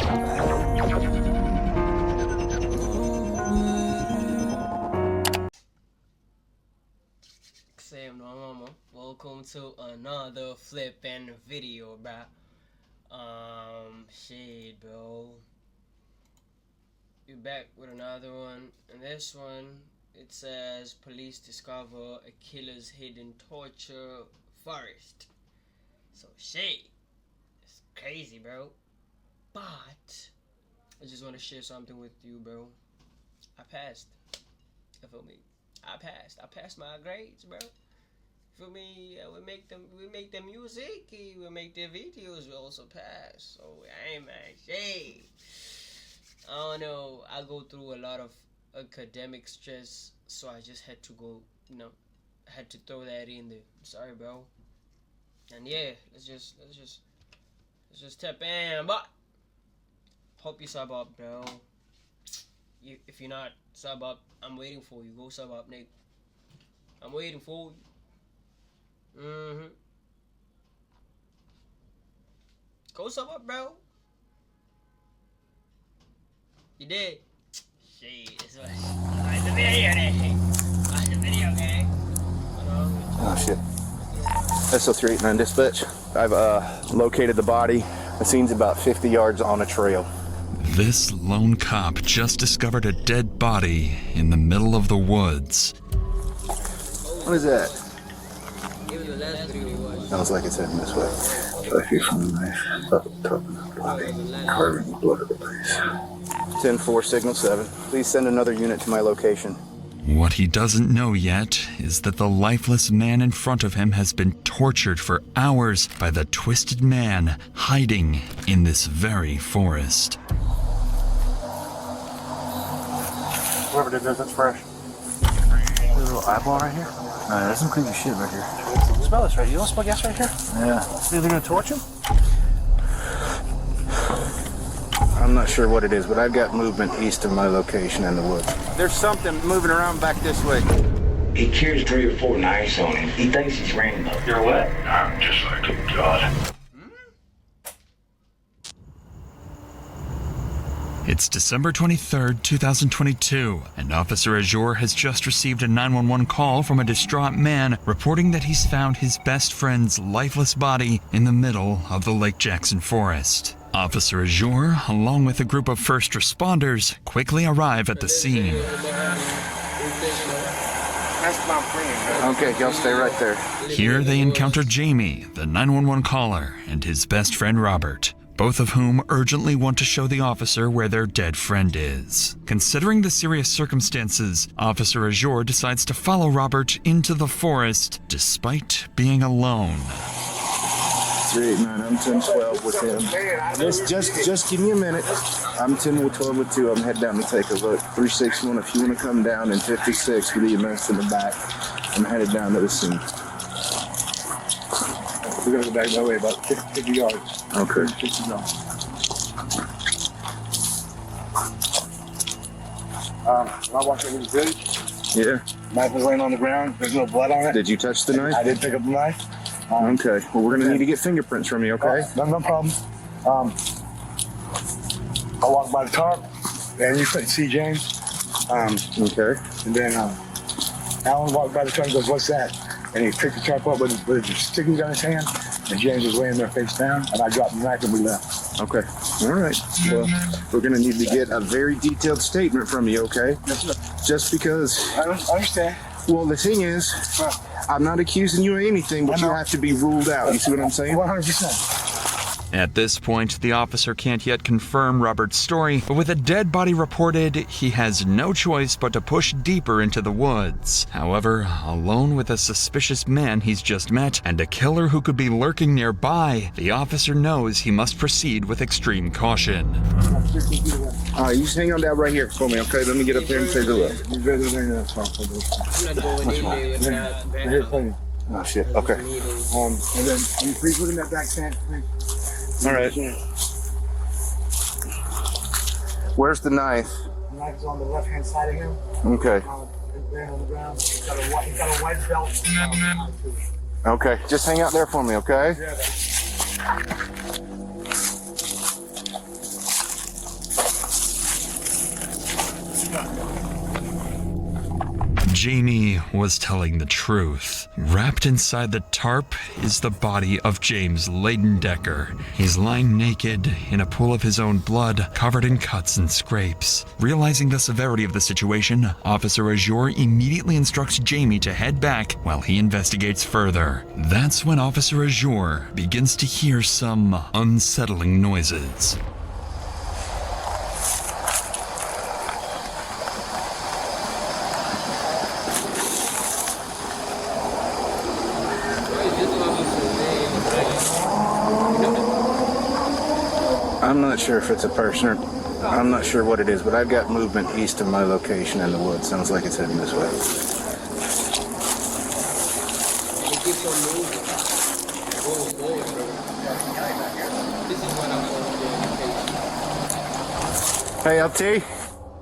Same no mama. Welcome to another flipping video, bruh. Shit, bro. We're back with another one. And this one, it says police discover a killer's hidden torture forest. So shit, it's crazy, bro. But I just want to share something with you, bro. I passed. You feel me? I passed my grades, bro. For me, we make the music, we make the videos, we also pass. So I ain't mad. Shit. I don't know. I go through a lot of academic stress, so I just had to go. I had to throw that in there. Sorry, bro. And yeah, let's just tap in. But hope you sub up, bro. If you're not sub up, I'm waiting for you. Go sub up, Nick. I'm waiting for you. Go sub up, bro. You did. Shit, this was the video, watch the video, gang. Oh shit. SO389 dispatch. I've located the body. The scene's about 50 yards on a trail. This lone cop just discovered a dead body in the middle of the woods. What is that? Even the last video was. Sounds like it's heading this way. 5 feet from the knife, up the top of the body, carving the blood of the place. 10-4, signal 7. Please send another unit to my location. What he doesn't know yet is that the lifeless man in front of him has been tortured for hours by the twisted man hiding in this very forest. Whoever did this, that's fresh. There's a little eyeball right here. There's some crazy shit right here. Smell this right. You don't smell gas right here? Yeah. Are they gonna torch him? I'm not sure what it is, but I've got movement east of my location in the woods. There's something moving around back this way. He carries 3 or 4 knives on him. He thinks he's Rambo. You're what? I'm just like a god. It's December 23rd, 2022, and Officer Azure has just received a 911 call from a distraught man reporting that he's found his best friend's lifeless body in the middle of the Lake Jackson forest. Officer Azure, along with a group of first responders, quickly arrive at the scene. That's my friend. Okay, y'all stay right there. Here they encounter Jamie, the 911 caller, and his best friend Robert, both of whom urgently want to show the officer where their dead friend is. Considering the serious circumstances, Officer Azure decides to follow Robert into the forest despite being alone. 389, I'm 10-12 with him. Just give me a minute. I'm 10-12 with 2. I'm heading down to take a look. 361, if you want to come down, and 56 with the EMS in the back. I'm headed down to the scene. We're gonna go back that way, about 50 yards. Okay. 50 yards. When I walked into the village, Yeah. knife was laying on the ground. There's no blood on it. Did you touch the knife? I did pick up the knife. Okay. Well, we're gonna need to get fingerprints from you, okay? No problem. I walked by the tarp, and you couldn't see James. Okay. And then Alan walked by the tarp and goes, "What's that?" And he picked the tarp up with his sticky gun in his hand, and James was laying there face down, and I dropped the knife and we left. Okay. All right. Well, we're gonna need to get a very detailed statement from you, okay? Yes, sir. Just because. I understand. Well, the thing is, I'm not accusing you of anything, but you have to be ruled out. You see what I'm saying? 100%. At this point, the officer can't yet confirm Robert's story, but with a dead body reported, he has no choice but to push deeper into the woods. However, alone with a suspicious man he's just met and a killer who could be lurking nearby, the officer knows he must proceed with extreme caution. You just hang on down right here for me, okay? Let me get up there and take a look. I'm not going in there without Oh, shit. Okay. And then you please put in that back stand, please. All right. Where's the knife? The knife is on the left-hand side of him. Okay. Laying on the ground. He's got a white belt. Okay. Just hang out there for me, okay? Yeah. Jamie was telling the truth. Wrapped inside the tarp is the body of James Leyendecker. He's lying naked in a pool of his own blood, covered in cuts and scrapes. Realizing the severity of the situation, Officer Azure immediately instructs Jamie to head back while he investigates further. That's when Officer Azure begins to hear some unsettling noises. I'm not sure if it's a person or I'm not sure what it is, but I've got movement east of my location in the woods. Sounds like it's heading this way. Hey, LT.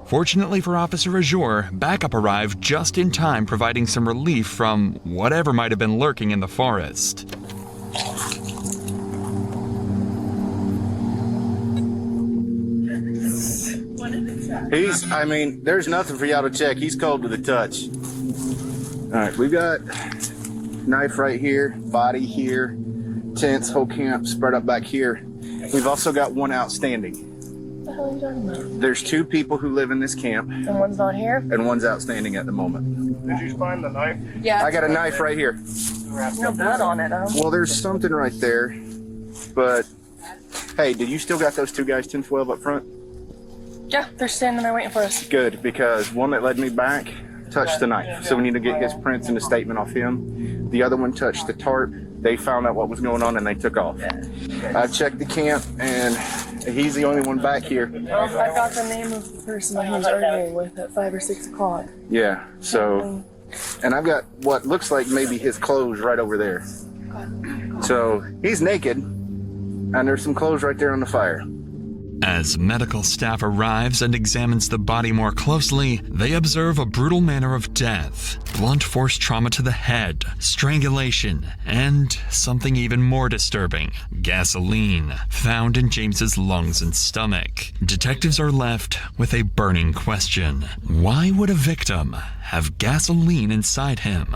Fortunately for Officer Azure, backup arrived just in time, providing some relief from whatever might have been lurking in the forest. There's nothing for y'all to check. He's cold to the touch. All right, we've got knife right here, body here, tents, whole camp spread up back here. We've also got one outstanding. What the hell are you talking about? There's 2 people who live in this camp. And one's not here? And one's outstanding at the moment. Did you find the knife? Yeah. I got a knife right here. There's no blood on it, Well, there's something right there. But, hey, did you still got those 2 guys 10-12 up front? Yeah, they're standing there waiting for us. Good, because one that led me back touched the knife. So we need to get his prints and a statement off him. The other one touched the tarp. They found out what was going on and they took off. I checked the camp and he's the only one back here. Well, I got the name of the person that he was arguing with at 5 or 6 o'clock. Yeah, so, and I've got what looks like maybe his clothes right over there. So he's naked and there's some clothes right there on the fire. As medical staff arrives and examines the body more closely, they observe a brutal manner of death, blunt force trauma to the head, strangulation, and something even more disturbing, gasoline, found in James's lungs and stomach. Detectives are left with a burning question. Why would a victim have gasoline inside him?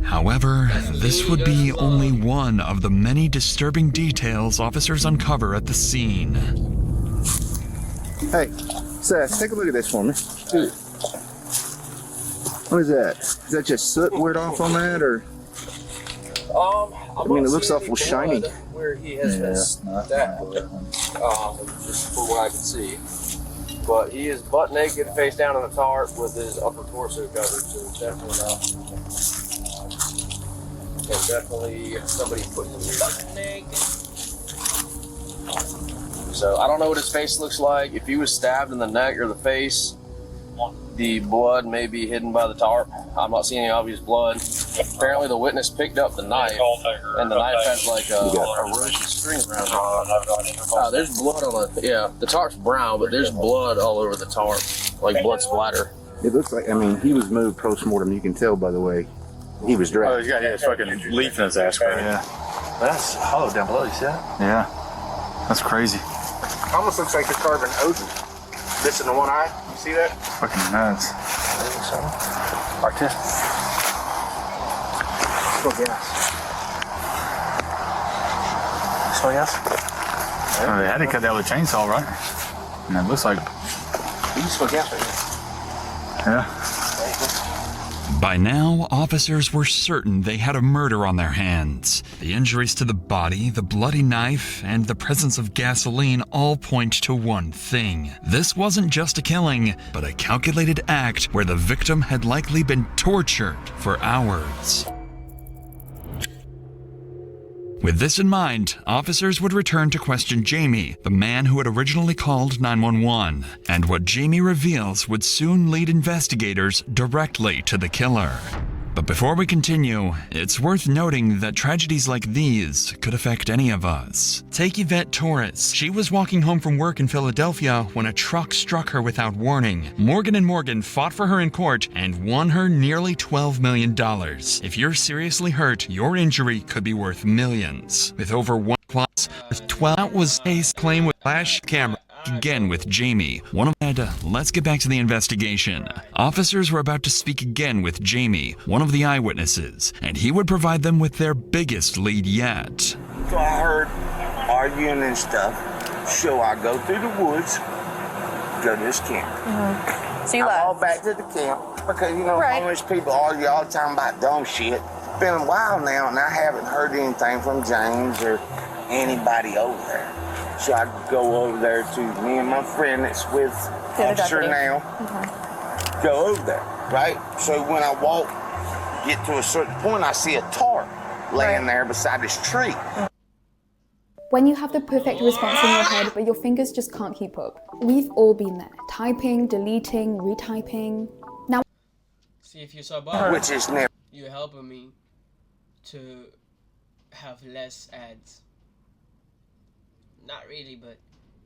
However, this would be only one of the many disturbing details officers uncover at the scene. Hey, Seth, take a look at this for me. What is that? Is that just soot weared off on that, or? I mean, it looks awful shiny. Where he has been stabbed, just from what I can see. But he is butt naked, face down on the tarp with his upper torso covered, so definitely not. And definitely somebody put him butt naked. So I don't know what his face looks like. If he was stabbed in the neck or the face, the blood may be hidden by the tarp. I'm not seeing any obvious blood. Apparently the witness picked up the knife, and the knife has like a roasted string around it. There's blood on it. Yeah, the tarp's brown, but there's blood all over the tarp, like blood splatter. It looks like, I mean, he was moved post-mortem. You can tell by the way he was dressed. Oh, he's got his fucking leaf in his ass crack. Yeah. That's hollow down below, you see that? Yeah. That's crazy. Almost looks like they're carving Odin. This in the one eye. You see that? Fucking nuts. Artistic. Smell gas. Smell gas? Oh, they had to cut that with a chainsaw, right? And it looks like. You smell gas right here. Yeah. By now, officers were certain they had a murder on their hands. The injuries to the body, the bloody knife, and the presence of gasoline all point to one thing. This wasn't just a killing, but a calculated act where the victim had likely been tortured for hours. With this in mind, officers would return to question Jamie, the man who had originally called 911, and what Jamie reveals would soon lead investigators directly to the killer. But before we continue, it's worth noting that tragedies like these could affect any of us. Take Yvette Torres. She was walking home from work in Philadelphia when a truck struck her without warning. Morgan & Morgan fought for her in court and won her nearly $12 million. If you're seriously hurt, your injury could be worth millions. With over 1 class, with 12 was Ace claim with flash camera speak again with Jamie, let's get back to the investigation. Officers were about to speak again with Jamie, one of the eyewitnesses, and he would provide them with their biggest lead yet. So I heard arguing and stuff. So I go through the woods, go to this camp. So you I left. walk back to the camp because, you know, Right. homeless people argue all the time about dumb shit. It's been a while now, and I haven't heard anything from James or anybody over there. So I go over there to me and my friend that's with The Officer deputy. now. Go over there, right? So when I walk, get to a certain point, I see a tarp laying there beside this tree. When you have the perfect response in your head, but your fingers just can't keep up. We've all been there. Typing, deleting, retyping. Now, See, if you saw Bob, Which is never. you're helping me to have less ads. Not really, but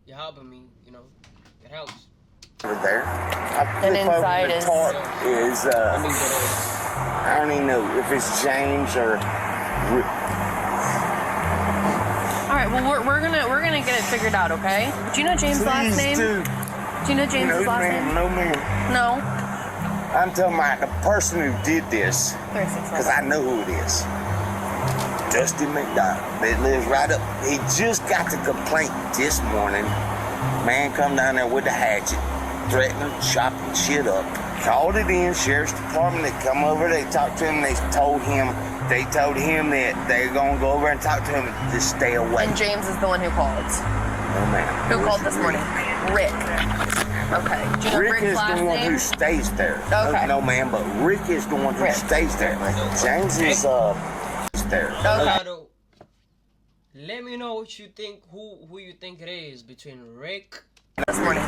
you're helping me, you know, it helps. Over there. I And flip over inside the is- tarp is I mean, but, I don't even know if it's James or All right. Well, we're gonna get it figured out, okay? Do you know James' last name? Do you know James's last name? No, ma'am. No. I'm talking about the person who did this, 36. because I know who it is. Dusty McDonald. That lives right up. He just got the complaint this morning. Man come down there with a hatchet, threatening, chopping shit up. Called it in, sheriff's department. They come over, they talked to him, they told him that they're gonna go over and talk to him and just stay away. And James is the one who called. No, ma'am. Who called this morning? Rick. Okay. Do you know Rick Rick's is last the one name? who stays there. Okay. No, ma'am, but Rick is the one who Rick. stays there. James is there. Okay. Colorado, let me know what you think, who you think it is between Rick, This morning.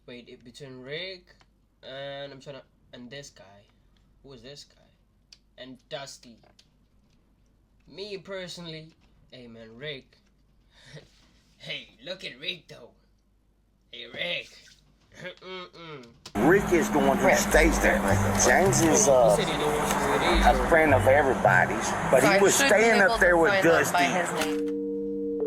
between Rick and and this guy. Who is this guy? And Dusty. Me personally, hey man, Rick. Hey, look at Rick though. Hey Rick. Rick is the one who Rick. stays there. James is He said he didn't want to do it a either. friend of everybody's, but So I he was should be staying able up to there with find them Dusty. by his name.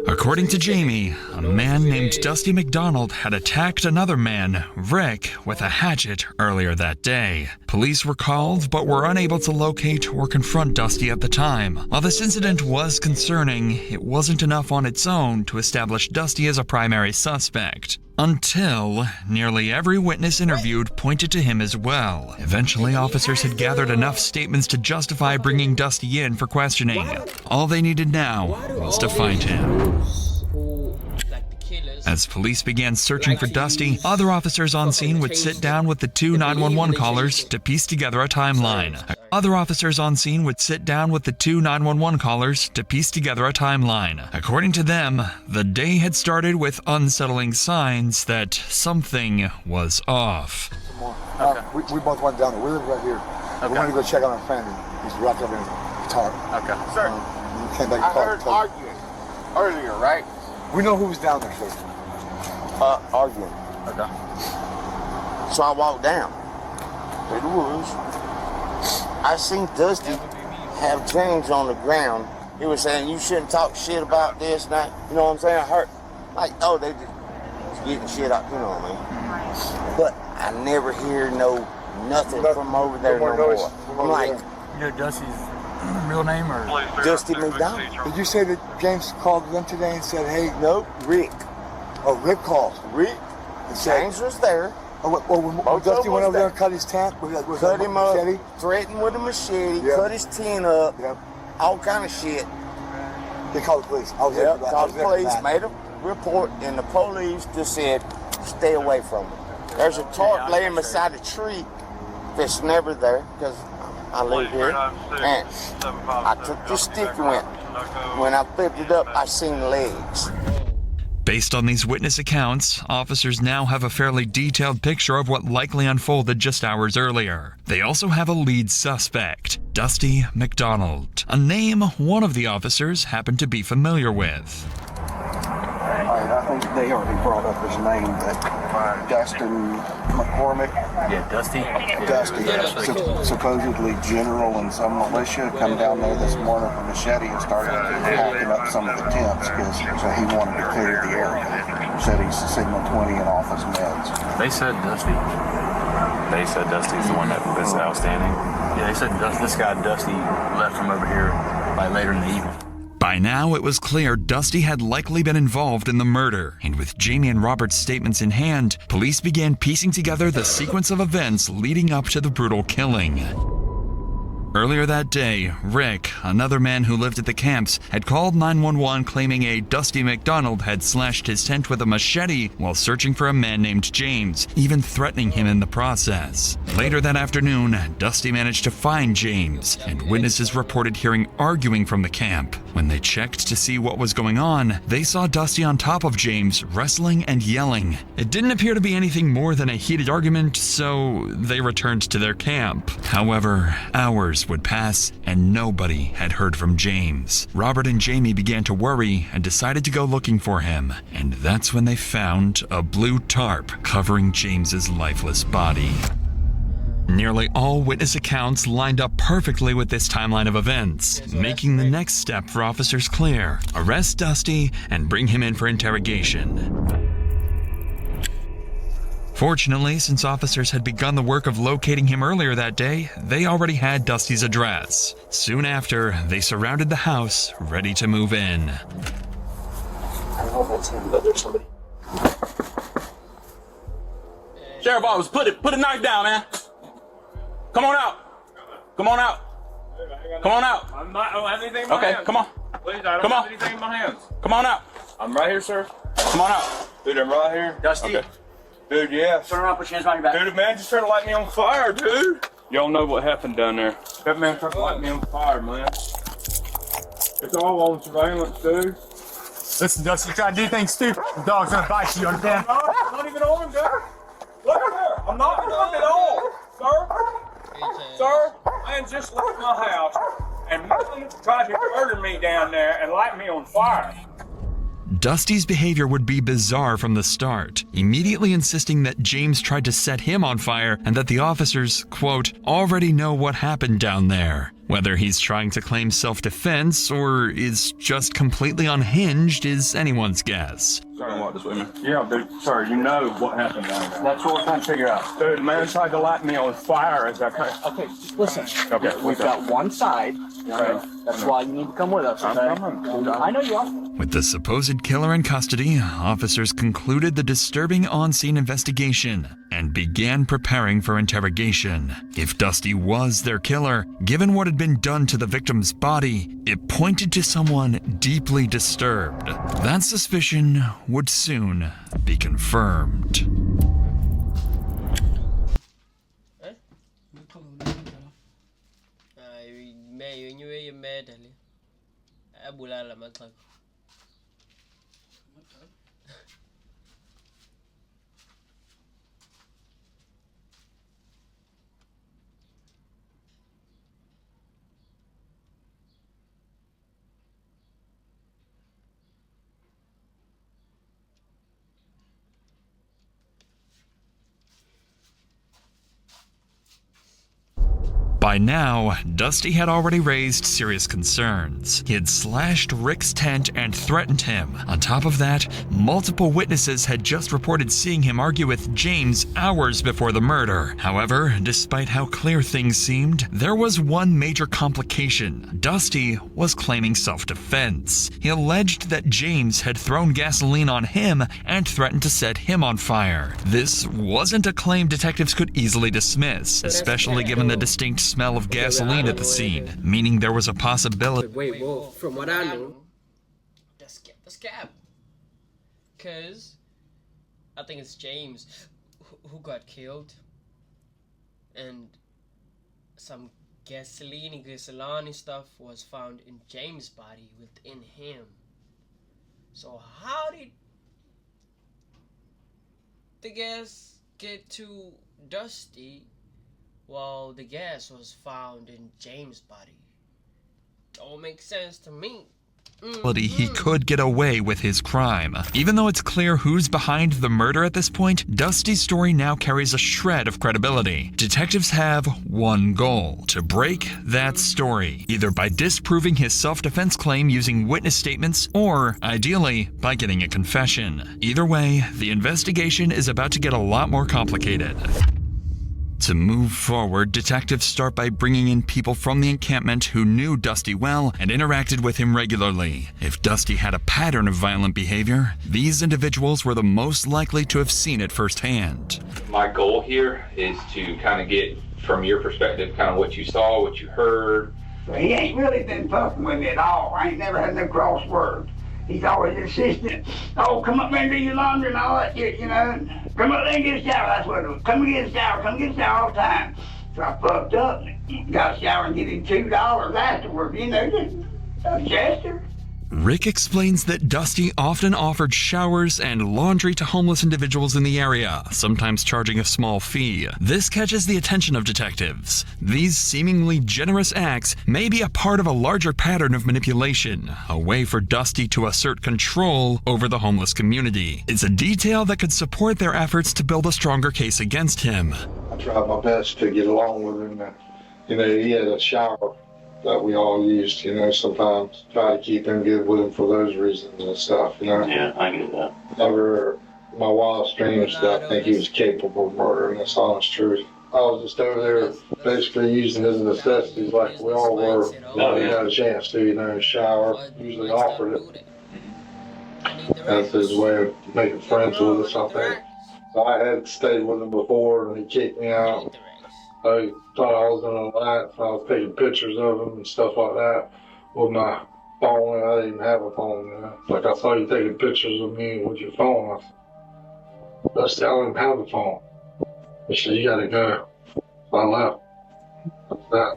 According to Jamie, a man named Dusty McDonald had attacked another man, Rick, with a hatchet earlier that day. Police were called but were unable to locate or confront Dusty at the time. While this incident was concerning, it wasn't enough on its own to establish Dusty as a primary suspect. Until nearly every witness interviewed pointed to him as well. Eventually, officers had gathered enough statements to justify bringing Dusty in for questioning. All they needed now was to find him. Like the killers. As police began searching for Dusty, other officers on scene would sit down with the two 911 callers to piece together a timeline. According to them, the day had started with unsettling signs that something was off. We both went down there. We live right here. We wanted to go check on our family. He's wrapped up in a tarp. Okay. Sir, We came back I and talked heard to him. arguing earlier, right? We know who was down there, sir. Arguing. Okay. So I walked down through the woods. I seen Dusty have James on the ground. He was saying, you shouldn't talk shit about this and that. You know what I'm saying? I heard, like, oh, they just getting shit up, you know what I mean? But I never hear nothing from over there no more. I'm like, You know Dusty's real name or? Dusty McDonald. Did you say that James called them today and said, hey, Nope, Rick. oh, Rick called. Rick. And said, James was there. when Both Dusty of went us over there there. and cut his tent, with Cut him up, machete? threatened with a machete, Yeah. cut his tin up, Yep. all kind of shit. They called the police. I was there Yep, for that. I called was the there for police, that. made a report, and the police just said, stay away from it. There's a tarp laying beside a tree that's never there, because I live here, and I took this stick and went. When I flipped it up, I seen legs. Based on these witness accounts, officers now have a fairly detailed picture of what likely unfolded just hours earlier. They also have a lead suspect, Dusty McDonald, a name one of the officers happened to be familiar with. I think they already brought up his name, but Dustin McCormick. Yeah, Dusty. Dusty, supposedly general in some militia, come down there this morning with a machete and started hacking up some of the tents so he wanted to clear the area. said he's signal 20 and off his meds. They said Dusty. They said Dusty's the one that's outstanding. Yeah, they said this guy Dusty left from over here by later in the evening. By now, it was clear Dusty had likely been involved in the murder, and with Jamie and Robert's statements in hand, police began piecing together the sequence of events leading up to the brutal killing. Earlier that day, Rick, another man who lived at the camps, had called 911 claiming a Dusty McDonald had slashed his tent with a machete while searching for a man named James, even threatening him in the process. Later that afternoon, Dusty managed to find James, and witnesses reported hearing arguing from the camp. When they checked to see what was going on, they saw Dusty on top of James, wrestling and yelling. It didn't appear to be anything more than a heated argument, so they returned to their camp. However, hours would pass and nobody had heard from James. Robert and Jamie began to worry and decided to go looking for him, and that's when they found a blue tarp covering James's lifeless body. Nearly all witness accounts lined up perfectly with this timeline of events, making the next step for officers clear: arrest Dusty and bring him in for interrogation. Fortunately, since officers had begun the work of locating him earlier that day, they already had Dusty's address. Soon after, they surrounded the house, ready to move in. I don't know if that's him, but there's somebody. Sheriff Office, put a knife down, man. Come on out. Come on out. Come on out. I don't have anything in my hands. Come on. Please, I don't have anything in my hands. Come on out. I'm right here, sir. Come on out. Dude, I'm right here. Dusty. Okay. Dude, yeah. Turn around, put your hands behind your back. Dude, the man just tried to light me on fire, dude. Y'all know what happened down there. That man tried to light me on fire, man. It's all on surveillance, dude. Listen, Dusty, you try to do things stupid, the dog's gonna bite you, understand? I'm not even armed, dude. Look at there. I'm not armed at all, sir. Sir, man just left my house and man tried to murder me down there and light me on fire. Dusty's behavior would be bizarre from the start, immediately insisting that James tried to set him on fire and that the officers, quote, already know what happened down there. Whether he's trying to claim self-defense or is just completely unhinged is anyone's guess. Sorry, walk this way, man. Yeah, dude, sir, you know what happened down there. That's what we're trying to figure out. Dude, man tried to light me on fire as I came. Okay, listen. Okay, we've got one side. Right. That's why you need to come with us, okay? I know you are. With the supposed killer in custody, officers concluded the disturbing on-scene investigation and began preparing for interrogation. If Dusty was their killer, given what had been done to the victim's body, it pointed to someone deeply disturbed. That suspicion would soon be confirmed. By now, Dusty had already raised serious concerns. He had slashed Rick's tent and threatened him. On top of that, multiple witnesses had just reported seeing him argue with James hours before the murder. However, despite how clear things seemed, there was one major complication. Dusty was claiming self-defense. He alleged that James had thrown gasoline on him and threatened to set him on fire. This wasn't a claim detectives could easily dismiss, especially given the distinct smell of gasoline at the scene, meaning there was a possibility. Wait, well, from what I know, that's cap. Cause I think it's James who got killed, and some gasoline stuff was found in James' body within him. So how did the gas get to Dusty while the gas was found in James' body? Don't make sense to me. he could get away with his crime. Even though it's clear who's behind the murder at this point, Dusty's story now carries a shred of credibility. Detectives have one goal: to break that story, either by disproving his self-defense claim using witness statements, or, ideally, by getting a confession. Either way, the investigation is about to get a lot more complicated. To move forward, detectives start by bringing in people from the encampment who knew Dusty well and interacted with him regularly. If Dusty had a pattern of violent behavior, these individuals were the most likely to have seen it firsthand. My goal here is to kind of get, from your perspective, kind of what you saw, what you heard. He ain't really been fucking with me at all. I ain't never had no cross words. He's always insistent, oh, come up there and do your laundry and all that shit, you know. Come up there and get a shower, that's what it was. Come and get a shower, come get a shower all the time. So I fucked up and got a shower and get him $2 afterwards, you know, just a gesture. Rick explains that Dusty often offered showers and laundry to homeless individuals in the area, sometimes charging a small fee. This catches the attention of detectives. These seemingly generous acts may be a part of a larger pattern of manipulation, a way for Dusty to assert control over the homeless community. It's a detail that could support their efforts to build a stronger case against him. I tried my best to get along with him. You know, he had a shower that we all used, you know, sometimes try to keep him good with him for those reasons and stuff, you know. Yeah, I get that. Never, my wildest dreams that I think he was capable of murdering, that's honest truth. I was just over there basically using his necessities like we all were. When he had a chance to, you know, shower, usually offered it. That's his way of making friends with us, I think. I had stayed with him before and he kicked me out. I thought I was gonna lie, so I was taking pictures of him and stuff like that with my phone. I didn't even have a phone, you know. Like, I saw you taking pictures of me with your phone. I said, I don't even have a phone. He said, you gotta go. So I left. That's that.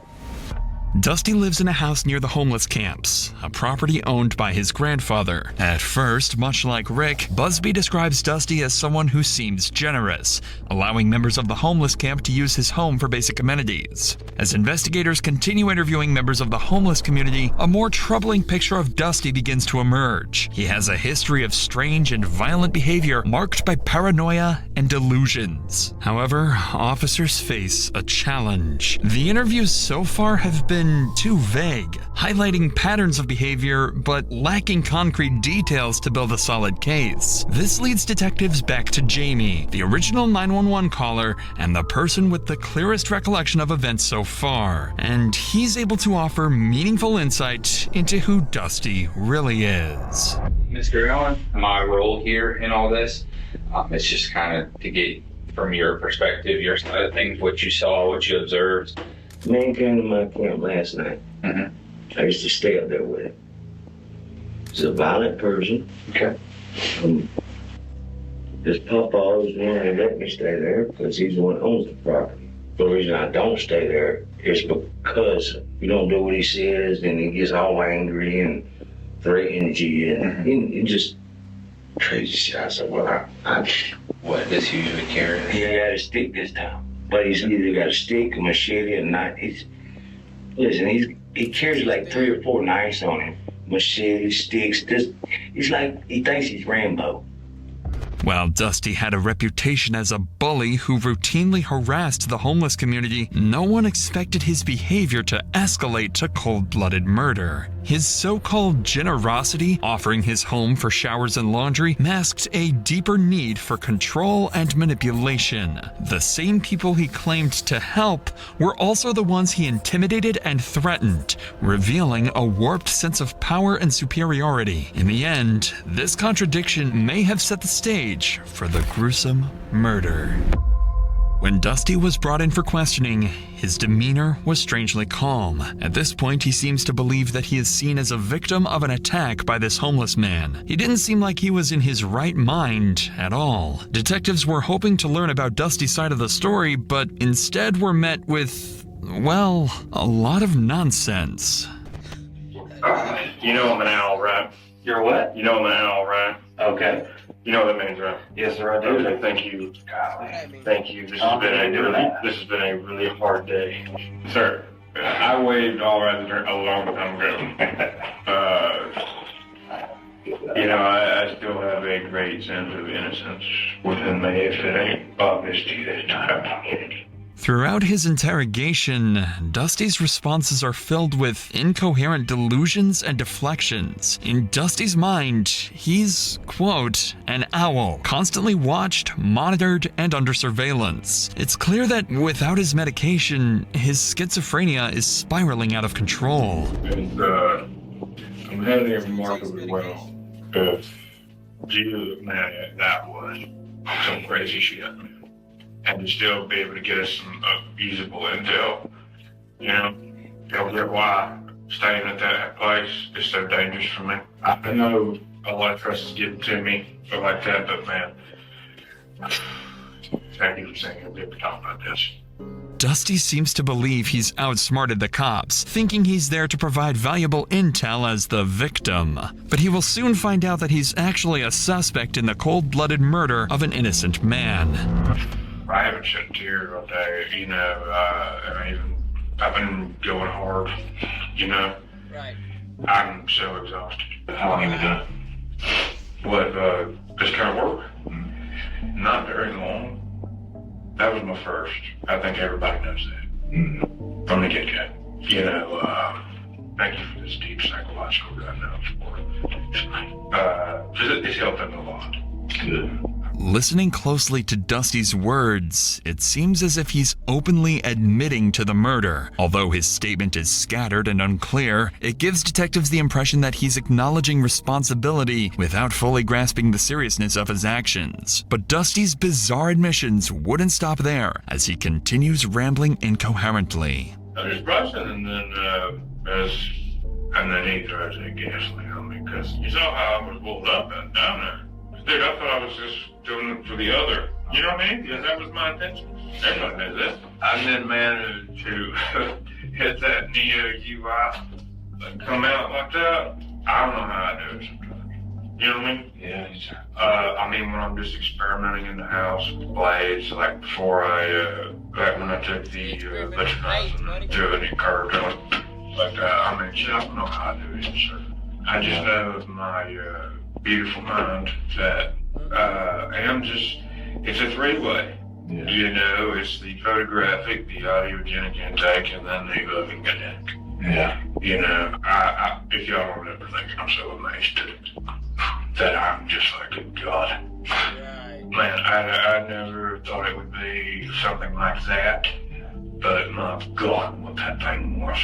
Dusty lives in a house near the homeless camps, a property owned by his grandfather. At first, much like Rick, Busby describes Dusty as someone who seems generous, allowing members of the homeless camp to use his home for basic amenities. As investigators continue interviewing members of the homeless community, a more troubling picture of Dusty begins to emerge. He has a history of strange and violent behavior marked by paranoia and delusions. However, officers face a challenge. The interviews so far have been too vague, highlighting patterns of behavior but lacking concrete details to build a solid case. This leads detectives back to Jamie, the original 911 caller and the person with the clearest recollection of events so far, and he's able to offer meaningful insight into who Dusty really is. Mr. Allen, my role here in all this, it's just kind of to get from your perspective, your side of things, what you saw, what you observed. Man came to my camp last night. I used to stay up there with him. He's a violent person. Okay. His papa is the one that let me stay there because he's the one that owns the property. The reason I don't stay there is because you don't do what he says and he gets all angry and threatens you and he just crazy shit. I said, well, What does he usually carry? He got a stick this time. But he's either got a stick, a machete, or a knife. He carries like 3 or 4 knives on him. Machete, sticks, he's like, he thinks he's Rambo. While Dusty had a reputation as a bully who routinely harassed the homeless community, no one expected his behavior to escalate to cold-blooded murder. His so-called generosity, offering his home for showers and laundry, masked a deeper need for control and manipulation. The same people he claimed to help were also the ones he intimidated and threatened, revealing a warped sense of power and superiority. In the end, this contradiction may have set the stage for the gruesome murder. When Dusty was brought in for questioning, his demeanor was strangely calm. At this point, he seems to believe that he is seen as a victim of an attack by this homeless man. He didn't seem like he was in his right mind at all. Detectives were hoping to learn about Dusty's side of the story, but instead were met with, well, a lot of nonsense. You know I'm an owl, right? You're what? You know I'm an owl, right? Okay. You know what that means, right? Yes, sir, I do. Okay, thank you. Thank you. This has been a really hard day. Sir, I waived all rights a long time ago. You know, I still have a great sense of innocence within me. If it ain't obvious to you this time. Throughout his interrogation, Dusty's responses are filled with incoherent delusions and deflections. In Dusty's mind, he's, quote, an owl, constantly watched, monitored, and under surveillance. It's clear that without his medication, his schizophrenia is spiraling out of control. And I'm handling it remarkably well. If Jesus, man, that was some crazy shit, man. And to still be able to get us some usable intel, you know, you'll get why staying at that place is so dangerous for me. I know a lot of trust is getting to me or like that, but man, thank you for saying you'll be talking about this. Dusty seems to believe he's outsmarted the cops, thinking he's there to provide valuable intel as the victim. But he will soon find out that he's actually a suspect in the cold-blooded murder of an innocent man. I haven't shed a tear all day, you know, I've been going hard, you know. Right. I'm so exhausted. How long have you done it? What, this kind of work? Not very long. That was my first. I think everybody knows that. From the get-go. You know, thank you for this deep psychological diagnosis for it. It's helping a lot. Good. Listening closely to Dusty's words, it seems as if he's openly admitting to the murder. Although his statement is scattered and unclear, it gives detectives the impression that he's acknowledging responsibility without fully grasping the seriousness of his actions. But Dusty's bizarre admissions wouldn't stop there, as he continues rambling incoherently. I was brushing and then he throws that gasoline on me because you saw how I was rolled up and down there. Dude, I thought I was just doing it for the other. You know what I mean? Because that was my intention. Everybody knows that. I then managed to hit that Neo UI and come out like that. I don't know how I do it sometimes. You know what I mean? Yeah. I mean, when I'm just experimenting in the house with blades, like before back when I took the veterinarian to an curved like that. I mean, shit, I don't know how I do it, sir. I just know with my beautiful mind that it's a three-way. Yeah. You know, it's the photographic, the audiogenic intake, and then the loving-genic. Yeah. You know, I if y'all don't ever think I'm so amazed that I'm just like a god. Right. Man, I never thought it would be something like that, but my God, what that thing was.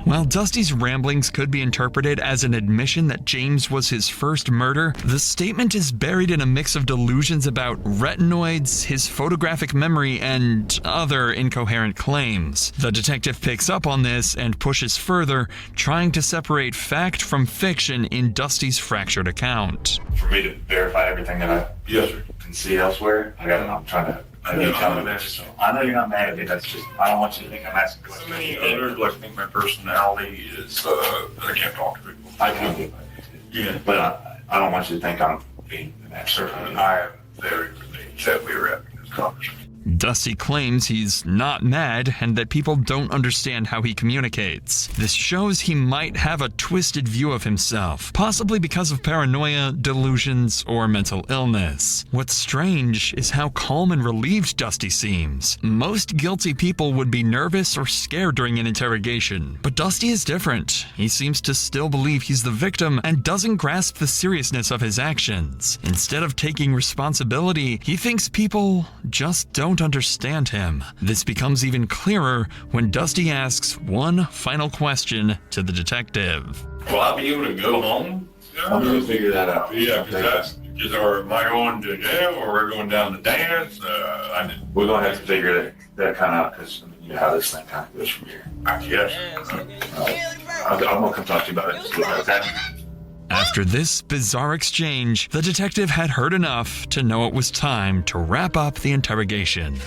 While Dusty's ramblings could be interpreted as an admission that James was his first murder, the statement is buried in a mix of delusions about retinoids, his photographic memory, and other incoherent claims. The detective picks up on this and pushes further, trying to separate fact from fiction in Dusty's fractured account. For me to verify everything that I can see elsewhere, I'm trying to. I know you're not mad at me. That's just, I don't want you to think I'm asking questions. So many others like think my personality is I can't talk to people. I can. Yeah. But I don't want you to think I'm being an expert. I am very relieved that we were having this conversation. Dusty claims he's not mad and that people don't understand how he communicates. This shows he might have a twisted view of himself, possibly because of paranoia, delusions, or mental illness. What's strange is how calm and relieved Dusty seems. Most guilty people would be nervous or scared during an interrogation, but Dusty is different. He seems to still believe he's the victim and doesn't grasp the seriousness of his actions. Instead of taking responsibility, he thinks people just don't understand him. This becomes even clearer when Dusty asks one final question to the detective. Will I be able to go home? I'm going to figure that out. Yeah, because am I going to jail or we're going down to dance? We're going to have to figure that kind of out because you know how this thing kind of goes from here. I guess. I'm going to come talk to you about it. Okay? After this bizarre exchange, the detective had heard enough to know it was time to wrap up the interrogation.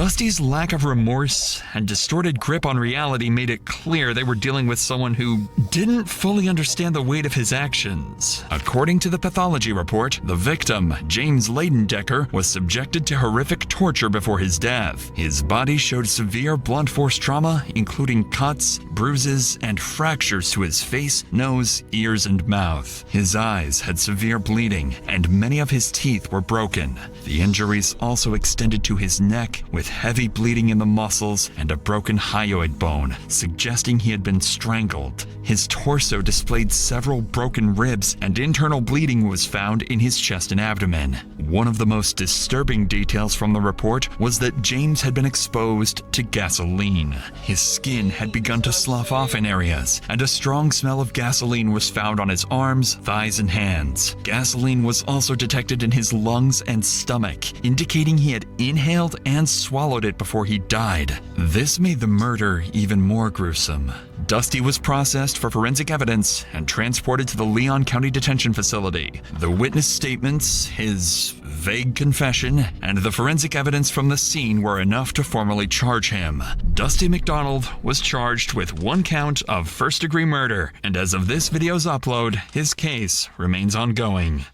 Dusty's lack of remorse and distorted grip on reality made it clear they were dealing with someone who didn't fully understand the weight of his actions. According to the pathology report, the victim, James Leidendecker, was subjected to horrific torture before his death. His body showed severe blunt force trauma, including cuts, bruises, and fractures to his face, nose, ears, and mouth. His eyes had severe bleeding, and many of his teeth were broken. The injuries also extended to his neck, with heavy bleeding in the muscles and a broken hyoid bone, suggesting he had been strangled. His torso displayed several broken ribs, and internal bleeding was found in his chest and abdomen. One of the most disturbing details from the report was that James had been exposed to gasoline. His skin had begun to slough off in areas, and a strong smell of gasoline was found on his arms, thighs, and hands. Gasoline was also detected in his lungs and stomach, indicating he had inhaled and swallowed it before he died. This made the murder even more gruesome. Dusty was processed for forensic evidence and transported to the Leon County Detention Facility. The witness statements, his vague confession, and the forensic evidence from the scene were enough to formally charge him. Dusty McDonald was charged with 1 count of first-degree murder, and as of this video's upload, his case remains ongoing.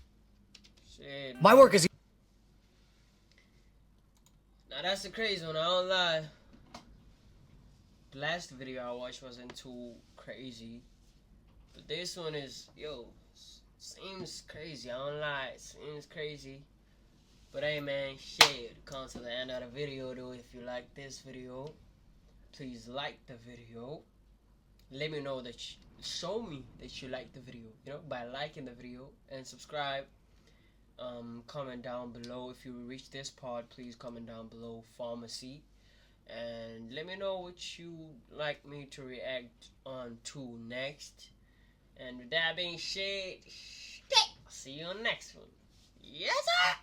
Shit. My work is... Now that's the crazy one, I don't lie. The last video I watched wasn't too crazy. But this one is, seems crazy, I don't lie, it seems crazy. But hey man, shit, come to the end of the video though. If you like this video, please like the video. Let me know that show me that you like the video, by liking the video, and subscribe. Comment down below if you reach this part. Please comment down below pharmacy, and let me know what you like me to react on to next. And with that being said, see you on the next one. Yes sir.